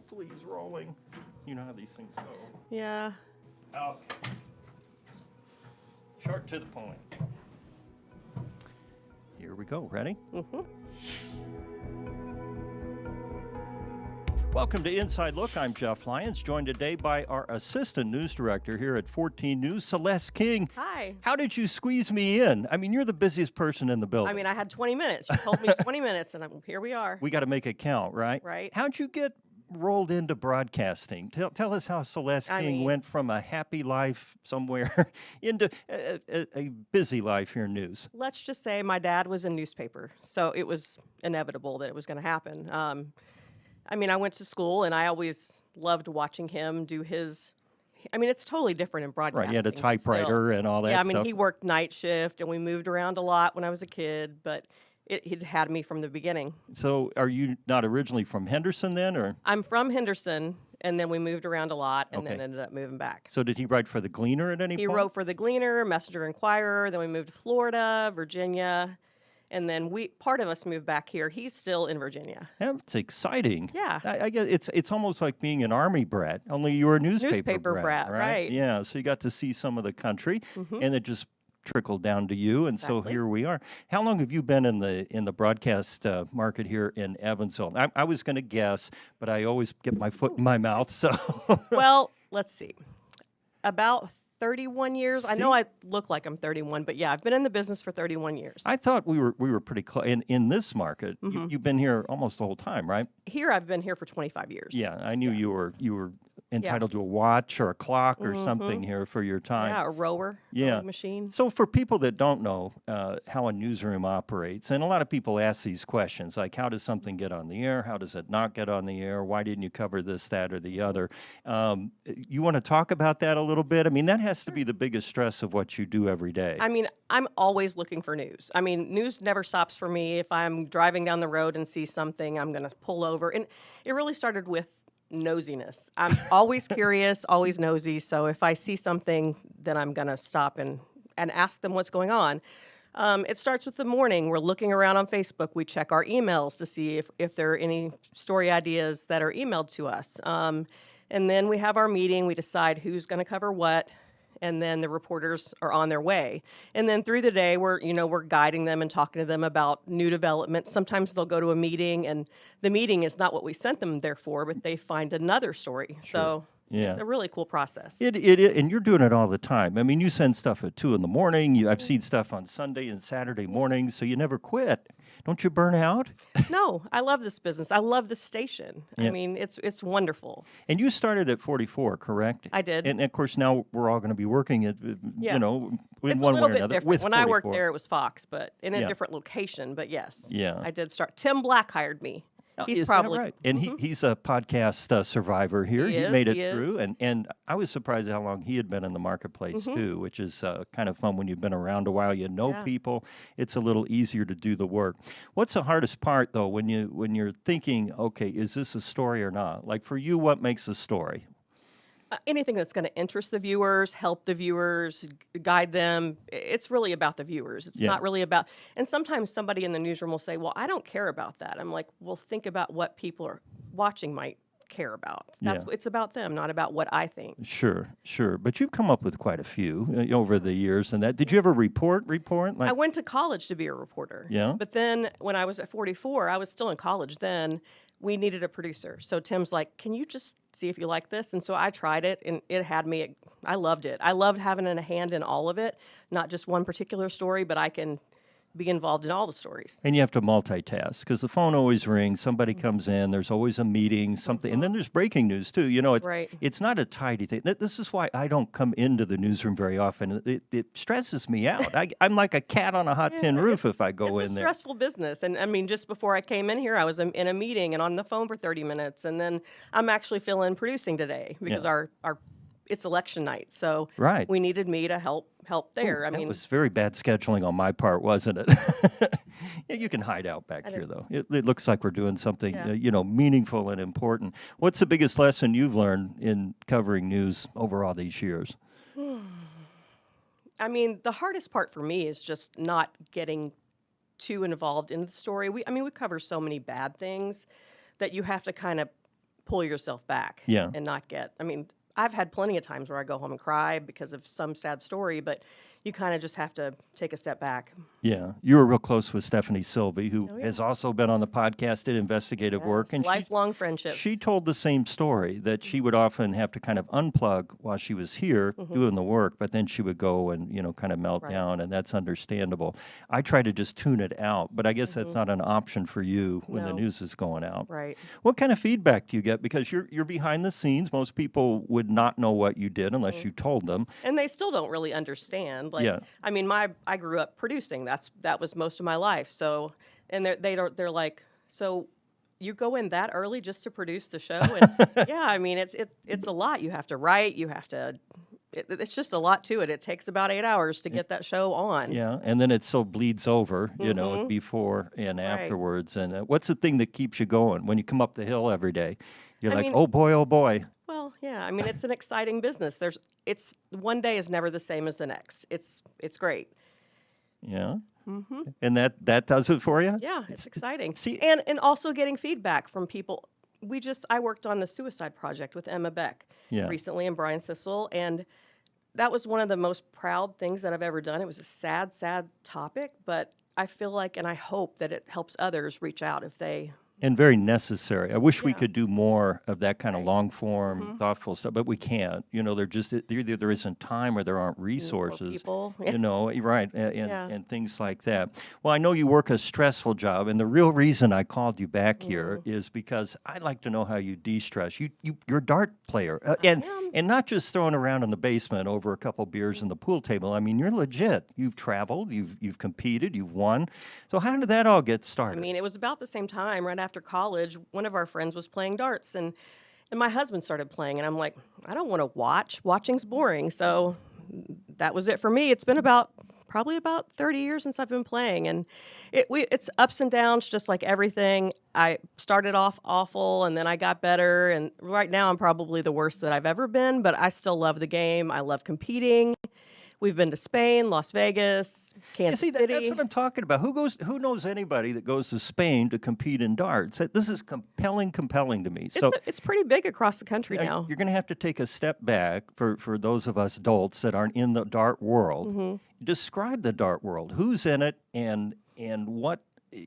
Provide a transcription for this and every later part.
hopefully he's rolling. You know how these things go. Yeah. Okay. Short to the point. Here we go. Ready? Mm-hmm. Welcome to Inside Look. I'm Jeff Lyons, joined today by our assistant news director here at 14 News, Celeste King. Hi. How did you squeeze me in? I mean, you're the busiest person in the building. I mean, I had 20 minutes. You told me 20 minutes, and here we are. We got to make it count, right? Right. How'd you get rolled into broadcasting? Tell us how Celeste King went from a happy life somewhere into a busy life here in news. Let's just say my dad was in newspaper, so it was inevitable that it was going to happen. I mean, I went to school, and I always loved watching him do his. I mean, it's totally different in broadcasting. Right, he had a typewriter and all that stuff. stuff. Yeah, I mean, he worked night shift, and we moved around a lot when I was a kid, but he'd had me from the beginning. So are you not originally from Henderson then, or? I'm from Henderson, and then we moved around a lot, and then ended up moving back. So did he write for the Gleaner at any point? He wrote for the Gleaner, Messenger Inquirer, then we moved to Florida, Virginia, and then part of us moved back here. He's still in Virginia. That's exciting. Yeah. I guess it's almost like being an Army brat, only you were a newspaper brat, right? Yeah, so you got to see some of the country, and it just trickled down to you, and so here we are. How long have you been in the broadcast market here in Evansville? I was going to guess, but I always get my foot in my mouth, so. Well, let's see. About 31 years. I know I look like I'm 31, but yeah, I've been in the business for 31 years. I thought we were pretty close. In this market, you've been here almost the whole time, right? Here, I've been here for 25 years. Yeah, I knew you were entitled to a watch or a clock or something here for your time. Yeah, a rower machine. So for people that don't know how a newsroom operates, and a lot of people ask these questions, like how does something get on the air? How does it not get on the air? Why didn't you cover this, that, or the other? You want to talk about that a little bit? I mean, that has to be the biggest stress of what you do every day. I mean, I'm always looking for news. I mean, news never stops for me. If I'm driving down the road and see something, I'm going to pull over. And it really started with nosiness. I'm always curious, always nosy. So if I see something, then I'm going to stop and ask them what's going on. It starts with the morning. We're looking around on Facebook. We check our emails to see if there are any story ideas that are emailed to us. And then we have our meeting. We decide who's going to cover what. And then the reporters are on their way. And then through the day, we're guiding them and talking to them about new developments. Sometimes they'll go to a meeting, and the meeting is not what we sent them there for, but they find another story. Sure. So it's a really cool process. It is, and you're doing it all the time. I mean, you send stuff at 2 a.m. I've seen stuff on Sunday and Saturday mornings, so you never quit. Don't you burn out? No, I love this business. I love this station. Yeah. I mean, it's wonderful. And you started at 44, correct? I did. And of course, now we're all going to be working at, in it's one way or another. It's a little bit different. When 44. I worked there, it was Fox, but in a different location. But yes, I did start. Tim Black hired me. He's probably right. And he's a podcast survivor here. He made it through, and I was surprised at how long he had been in the marketplace too, which is kind of fun when you've been around a while. You know people. It's a little easier to do the work. What's the hardest part though when you're thinking, okay, is this a story or not? Like for you, what makes a story? Anything that's going to interest the viewers, help the viewers, guide them. It's really about the viewers. It's not really about, and sometimes somebody in the newsroom will say, well, I don't care about that. I'm like, well, think about what people are watching might care about. It's about them, not about what I think. Sure. But you've come up with quite a few over the years. And that, did you ever report? Like, I went to college to be a reporter. Yeah. But then when I was at 44, I was still in college then. We needed a producer. So Tim's like, can you just see if you like this? And so I tried it, and it had me. I loved it. I loved having a hand in all of it, not just one particular story, but I can be involved in all the stories. And you have to multitask because the phone always rings. Somebody comes in. There's always a meeting, something. And then there's breaking news, too. You know, it's not a tidy thing. This is why I don't come into the newsroom very often. It stresses me out. I'm like a cat on a hot tin roof if I go in there. It's a stressful business. And, I mean, just before I came in here, I was in a meeting and on the phone for 30 minutes. And then I'm actually producing today because it's election night, so we needed me to help there. That was very bad scheduling on my part, wasn't it? Yeah, you can hide out back here, though. It looks like we're doing something meaningful and important. What's the biggest lesson you've learned in covering news over all these years? I mean, the hardest part for me is just not getting too involved in the story. We cover so many bad things that you have to kind of pull yourself back and not get, I mean, I've had plenty of times where I go home and cry because of some sad story, but you kind of just have to take a step back. Yeah, you were real close with Stephanie Silvey, who has also been on the podcast, did investigative work. And lifelong friendship. She told the same story, that she would often have to kind of unplug while she was here doing the work, but then she would go and, kind of melt down, and that's understandable. I try to just tune it out, but I guess that's not an option for you when the news is going out. Right. What kind of feedback do you get? Because you're behind the scenes. Most people would not know what you did unless you told them. And they still don't really understand. Like, I mean, I grew up producing. That was most of my life. So, and they're like, so you go in that early just to produce the show? And yeah, I mean, it's a lot. You have to write. You have to. It's just a lot to it. It takes about 8 hours to get that show on. Yeah, and then it so bleeds over, before and afterwards. And what's the thing that keeps you going when you come up the hill every day? You're like, oh boy, oh boy. Well, yeah. I mean, it's an exciting business. It's one day is never the same as the next. It's great. Yeah. Mm-hmm. And that does it for you? Yeah, it's exciting. See, and also getting feedback from people. I worked on the Suicide Project with Emma Beck recently and Brian Sissel, and that was one of the most proud things that I've ever done. It was a sad, sad topic, but I feel like, and I hope that it helps others reach out if they... And very necessary. I wish we could do more of that kind of long-form, thoughtful stuff, but we can't. Either there isn't time or there aren't resources. People. Right, and things like that. Well, I know you work a stressful job, and the real reason I called you back here is because I'd like to know how you de-stress. You're a dart player, and not just throwing around in the basement over a couple beers in the pool table. I mean, you're legit. You've traveled, you've competed, you've won. So how did that all get started? I mean, it was about the same time, right after college. One of our friends was playing darts, and my husband started playing, and I'm like, I don't want to watch. Watching's boring. So that was it for me. It's been probably about 30 years since I've been playing, and it's ups and downs, just like everything. I started off awful, and then I got better, and right now I'm probably the worst that I've ever been, but I still love the game. I love competing. We've been to Spain, Las Vegas, Kansas City. That's what I'm talking about. Who knows anybody that goes to Spain to compete in darts? This is compelling to me. It's pretty big across the country now. You're going to have to take a step back for those of us adults that aren't in the dart world. Describe the dart world. Who's in it, and what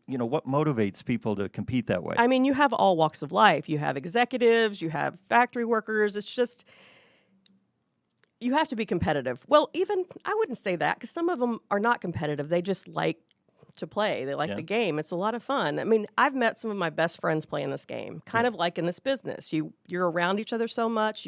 motivates people to compete that way? I mean, you have all walks of life. You have executives, you have factory workers. It's just, you have to be competitive. Well, even, I wouldn't say that, because some of them are not competitive. They just like to play. They like the game. It's a lot of fun. I mean, I've met some of my best friends playing this game, kind of like in this business. You're around each other so much,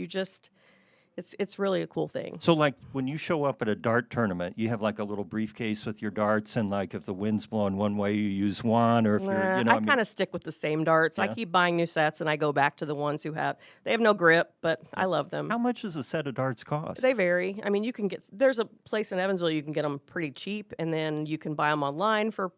it's really a cool thing. So, like, when you show up at a dart tournament, you have like a little briefcase with your darts, and like if the wind's blowing one way, you use one, or if I kind of stick with the same darts. I keep buying new sets, and I go back to the ones they have no grip, but I love them. How much does a set of darts cost? They vary. I mean, there's a place in Evansville you can get them pretty cheap, and then you can buy them online for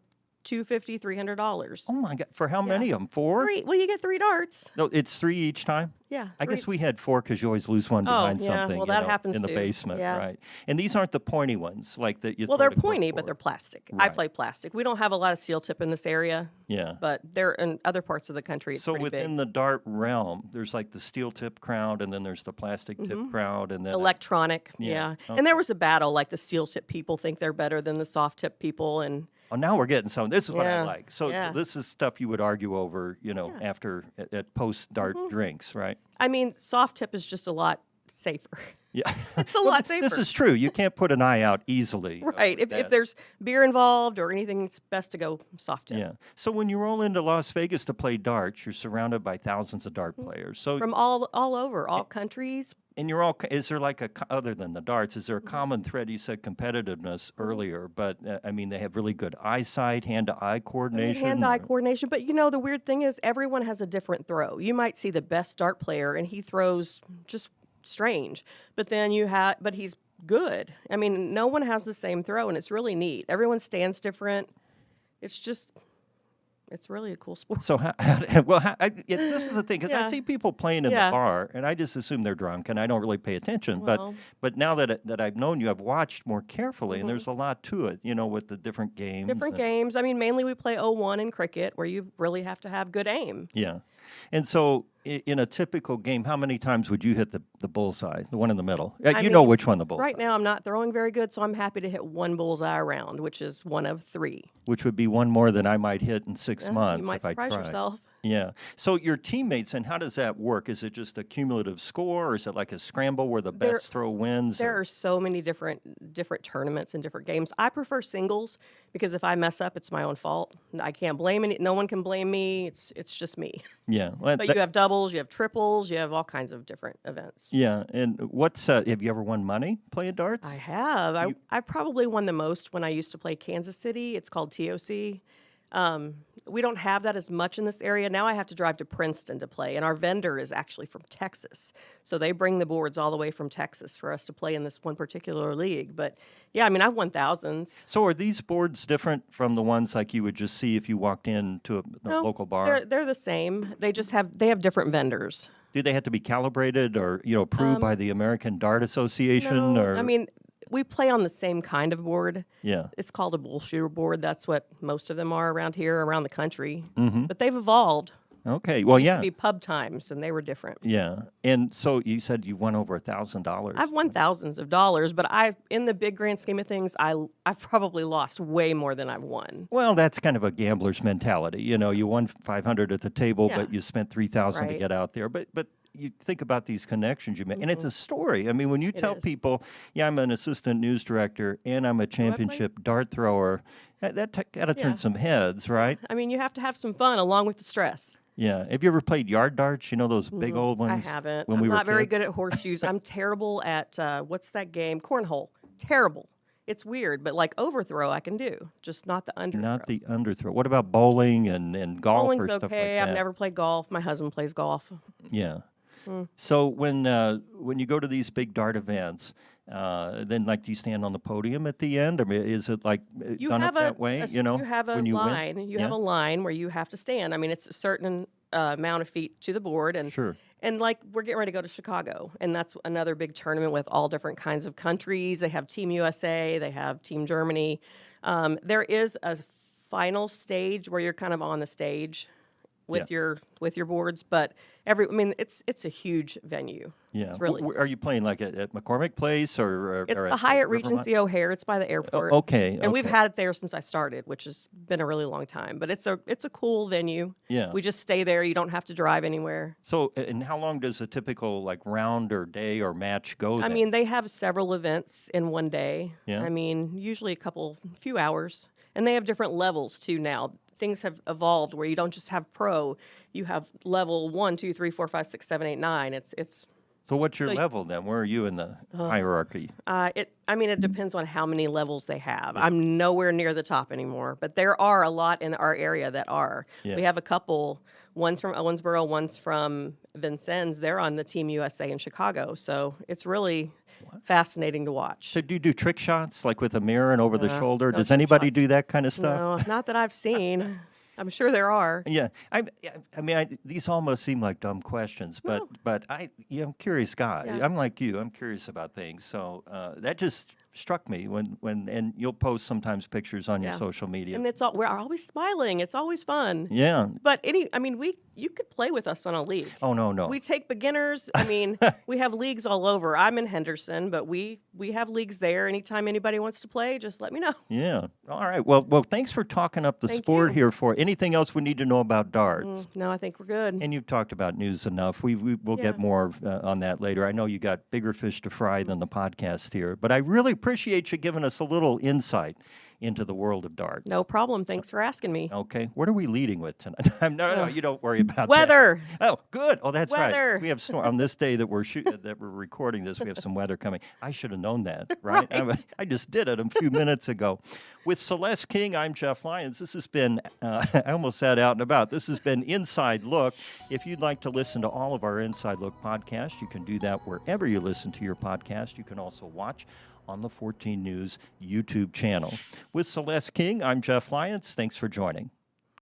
$250, $300. Oh my God! For how many of them? 4? 3. Well, you get 3 darts. No, it's 3 each time. Yeah. I guess we had 4 because you always lose one behind something. Well, that happens in the too. basement, right? And these aren't the pointy ones like that. Well, they're pointy, but they're plastic. Right. I play plastic. We don't have a lot of steel tip in this area. Yeah. But they're in other parts of the country. It's so pretty within big. the dart realm, there's like the steel tip crowd, and then there's the plastic tip crowd, and then electronic. Yeah. Okay. And there was a battle. Like the steel tip people think they're better than the soft tip people, and. Oh, now we're getting some. This is what I like. So this is stuff you would argue over, after at post-dart drinks, right? I mean, soft tip is just a lot safer. Yeah. It's a lot safer. This is true. You can't put an eye out easily. Right. If there's beer involved or anything, it's best to go soft tip. Yeah. So when you roll into Las Vegas to play darts, you're surrounded by thousands of dart players. So from all over, all countries. And is there other than the darts, is there a common thread? You said competitiveness earlier, but I mean, they have really good eyesight, hand-to-eye coordination. Hand-to-eye coordination, but the weird thing is everyone has a different throw. You might see the best dart player and he throws just strange, but then but he's good. I mean, no one has the same throw, and it's really neat. Everyone stands different. It's really a cool sport. So, this is the thing, because I see people playing in the bar, and I just assume they're drunk, and I don't really pay attention. But now that I've known you, I've watched more carefully, and there's a lot to it, with the different games. Different games. I mean, mainly we play 0-1 in cricket, where you really have to have good aim. Yeah. And so, in a typical game, how many times would you hit the bullseye, the one in the middle? You know which one the bullseye. Right now, I'm not throwing very good, so I'm happy to hit one bullseye around, which is one of 3. Which would be one more than I might hit in 6 months you might if I tried. surprise yourself. Yeah. So your teammates, and how does that work? Is it just a cumulative score, or is it like a scramble where the best throw wins? There are so many different tournaments and different games. I prefer singles because if I mess up, it's my own fault. I can't blame any. No one can blame me. It's just me. Yeah. Well, but you have doubles, you have triples, you have all kinds of different events. Yeah. And what's have you ever won money playing darts? I have. I probably won the most when I used to play Kansas City. It's called TOC. We don't have that as much in this area. Now I have to drive to Princeton to play, and our vendor is actually from Texas. So they bring the boards all the way from Texas for us to play in this one particular league. But, yeah, I mean, I've won thousands. So are these boards different from the ones like you would just see if you walked into a local bar? They're the same. They have different vendors. Do they have to be calibrated or, approved by the American Dart Association? No, or I mean, we play on the same kind of board. Yeah. It's called a bull shooter board. That's what most of them are around here, around the country. Mm-hmm. But they've evolved. Okay. Well, Used to be pub times, and they were different. Yeah. And so you said you won over $1,000. I've won thousands of dollars, but in the big grand scheme of things, I've probably lost way more than I've won. Well, that's kind of a gambler's mentality. You won $500 at the table, but you spent $3,000 to get out there. But you think about these connections you make, and it's a story. I mean, when you tell people, I'm an assistant news director and I'm a championship dart thrower, that got to turn some heads, right? I mean, you have to have some fun along with the stress. Yeah. Have you ever played yard darts? those big old ones? I haven't. I'm not very good at horseshoes. I'm terrible at, what's that game? Cornhole. Terrible. It's weird, but like overthrow I can do, just not the underthrow. Not the underthrow. What about bowling and golf Bowling's or stuff like okay. that? I've never played golf. My husband plays golf. Yeah. So when you go to these big dart events, then do you stand on the podium at the end? I mean, is it like done it that way? You have a line. Win? You have a line where you have to stand. I mean, it's a certain amount of feet to the board, and sure. And like we're getting ready to go to Chicago, and that's another big tournament with all different kinds of countries. They have Team USA, they have Team Germany. There is a final stage where you're kind of on the stage with your boards, but it's a huge venue. Yeah. It's really. Are you playing like at McCormick Place or It's or the Hyatt Regency O'Hare. It's by the airport. Okay. And we've had it there since I started, which has been a really long time. But it's a cool venue. Yeah. We just stay there. You don't have to drive anywhere. So, and how long does a typical round or day or match go? I mean, they have several events in one day. Yeah. I mean, usually a few hours, and they have different levels too now. Things have evolved where you don't just have pro, you have level 1, 2, 3, 4, 5, 6, 7, 8, 9. It's So what's your level then? Where are you in the hierarchy? It depends on how many levels they have. I'm nowhere near the top anymore, but there are a lot in our area that are. Yeah. We have a couple, one's from Owensboro, one's from Vincennes. They're on the Team USA in Chicago, so it's really fascinating to watch. So do you do trick shots like with a mirror and over the shoulder? no Does trick anybody shots. do that kind of stuff? No, not that I've seen. I'm sure there are. Yeah, these almost seem like dumb questions, but I'm a curious guy. Yeah. I'm like you. I'm curious about things. So that just struck me when and you'll post sometimes pictures on your social media. And we're always smiling. It's always fun. Yeah. But you could play with us on a league. Oh no. We take beginners. We have leagues all over. I'm in Henderson, but we have leagues there. Anytime anybody wants to play, just let me know. Yeah. All right. Well, thanks for talking up the sport here for anything else we need to know about darts. No, I think we're good. And you've talked about news enough. We'll get more on that later. I know you got bigger fish to fry than the podcast here, but I really appreciate you giving us a little insight into the world of darts. No problem. Thanks for asking me. Okay. What are we leading with tonight? No, you don't worry about weather. That. Oh, good. Oh, that's weather. right. We have on this day that we're recording this. We have some weather coming. I should have known that, right? I just did it a few minutes ago. With Celeste King, I'm Jeff Lyons. This has been. I almost sat out and about. This has been Inside Look. If you'd like to listen to all of our Inside Look podcasts, you can do that wherever you listen to your podcast. You can also watch on the 14 News YouTube channel. With Celeste King, I'm Jeff Lyons. Thanks for joining.